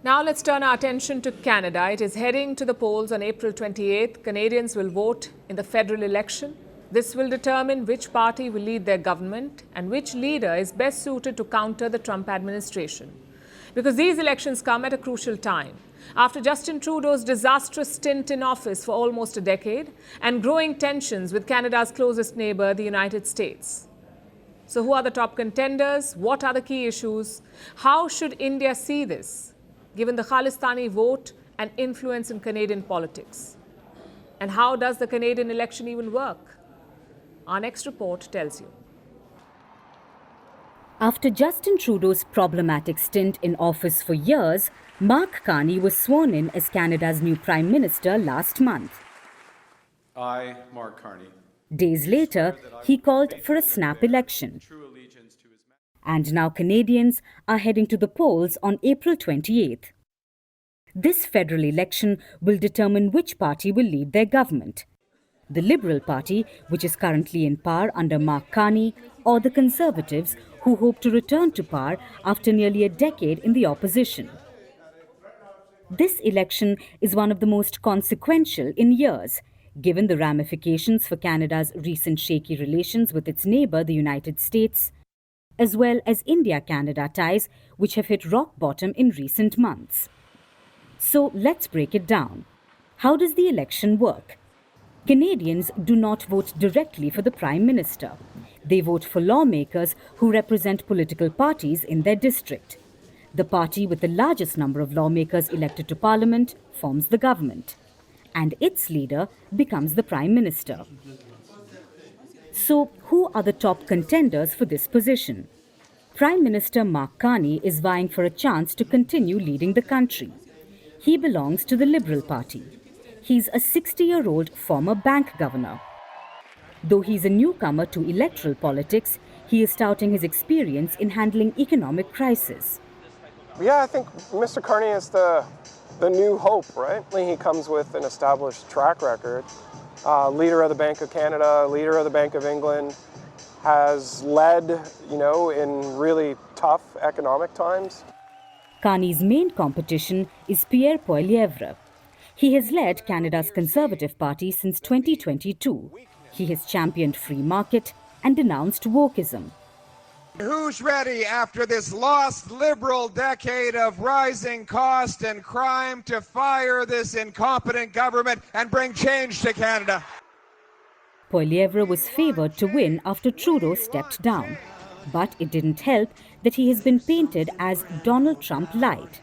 Now let's turn our attention to Canada. It is heading to the polls on April 28th. Canadians will vote in the federal election. This will determine which party will lead their government and which leader is best suited to counter the Trump administration. Because these elections come at a crucial time. After Justin Trudeau's disastrous stint in office for almost a decade and growing tensions with Canada's closest neighbor, the United States. So who are the top contenders? What are the key issues? How should India see this, given the Khalistani vote and influence in Canadian politics? And how does the Canadian election even work? Our next report tells you. After Justin Trudeau's problematic stint in office for years, Mark Carney was sworn in as Canada's new Prime Minister last month. I, Mark Carney. Days later, he called for a snap election. And now Canadians are heading to the polls on April 28th. This federal election will determine which party will lead their government. The Liberal Party, which is currently in power under Mark Carney, or the Conservatives, who hope to return to power after nearly a decade in the opposition. This election is one of the most consequential in years, given the ramifications for Canada's recent shaky relations with its neighbour, the United States, as well as India-Canada ties, which have hit rock bottom in recent months. So let's break it down. How does the election work? Canadians do not vote directly for the Prime Minister. They vote for lawmakers who represent political parties in their district. The party with the largest number of lawmakers elected to Parliament forms the government, and its leader becomes the Prime Minister. So, who are the top contenders for this position? Prime Minister Mark Carney is vying for a chance to continue leading the country. He belongs to the Liberal Party. He's a 60-year-old former bank governor. Though he's a newcomer to electoral politics, he is touting his experience in handling economic crisis. Yeah, I think Mr. Carney is the new hope, right? He comes with an established track record. Leader of the Bank of Canada, leader of the Bank of England, has led, in really tough economic times. Carney's main competition is Pierre Poilievre. He has led Canada's Conservative Party since 2022. He has championed free market and denounced wokeism. Who's ready after this lost Liberal decade of rising cost and crime to fire this incompetent government and bring change to Canada? Poilievre was favoured to win after Trudeau stepped down. But it didn't help that he has been painted as Donald Trump light.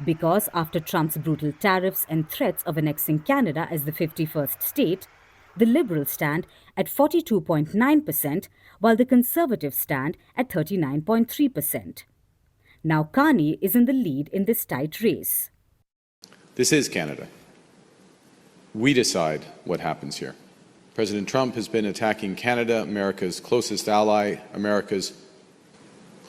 Because after Trump's brutal tariffs and threats of annexing Canada as the 51st state, the Liberals stand at 42.9%, while the Conservatives stand at 39.3%. Now Carney is in the lead in this tight race. This is Canada. We decide what happens here. President Trump has been attacking Canada, America's closest ally, America's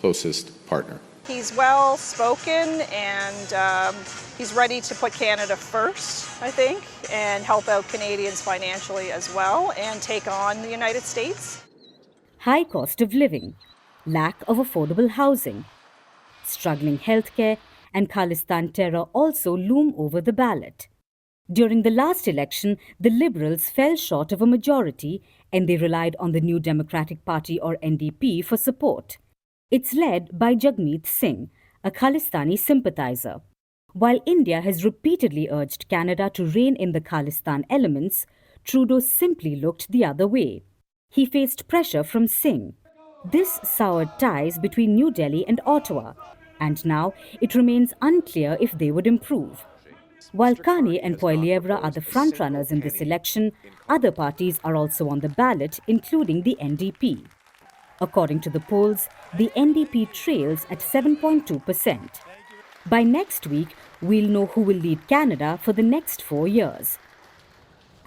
closest partner. He's well-spoken and he's ready to put Canada first, I think, and help out Canadians financially as well and take on the United States. High cost of living, lack of affordable housing, struggling healthcare, and Khalistan terror also loom over the ballot. During the last election, the Liberals fell short of a majority and they relied on the New Democratic Party or NDP for support. It's led by Jagmeet Singh, a Khalistani sympathizer. While India has repeatedly urged Canada to rein in the Khalistan elements, Trudeau simply looked the other way. He faced pressure from Singh. This soured ties between New Delhi and Ottawa, and now it remains unclear if they would improve. While Carney and Poilievre are the frontrunners in this election, other parties are also on the ballot, including the NDP. According to the polls, the NDP trails at 7.2%. By next week, we'll know who will lead Canada for the next 4 years.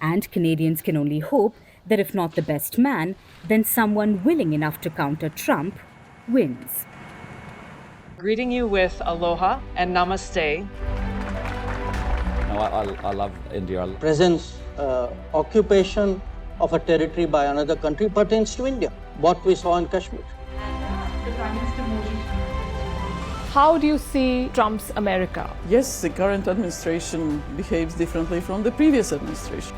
And Canadians can only hope that if not the best man, then someone willing enough to counter Trump wins. Greeting you with aloha and namaste. I love India. Presence, occupation of a territory by another country pertains to India. What we saw in Kashmir. How do you see Trump's America? Yes, the current administration behaves differently from the previous administration.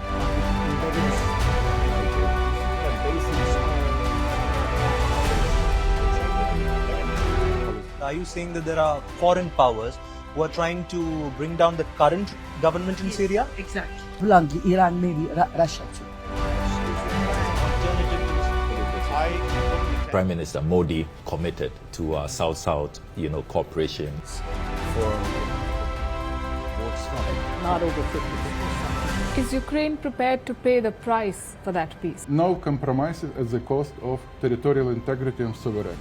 Are you saying that there are foreign powers who are trying to bring down the current government in Syria? Exactly. Bluntly, Iran, maybe Russia too. Prime Minister Modi committed to South-South, cooperation. Not over 50%. Is Ukraine prepared to pay the price for that peace? No compromises at the cost of territorial integrity and sovereignty.